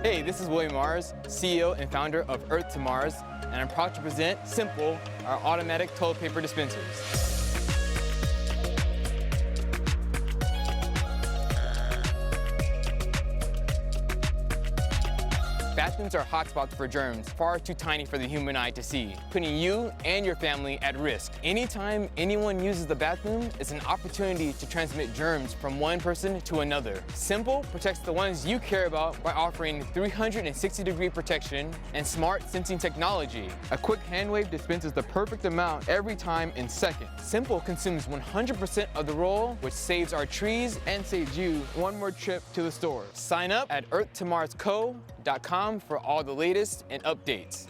Hey, this is William Mars, CEO and founder of Earth to Mars, and I'm proud to present Simple, our automatic toilet paper dispensers. Bathrooms are hotspots for germs, far too tiny for the human eye to see, putting you and your family at risk. Anytime anyone uses the bathroom, it's an opportunity to transmit germs from one person to another. Simple protects the ones you care about by offering 360-degree protection and smart sensing technology. A quick hand wave dispenses the perfect amount every time in seconds. Simple consumes 100% of the roll, which saves our trees and saves you one more trip to the store. Sign up at earthtomarsco.com for all the latest and updates.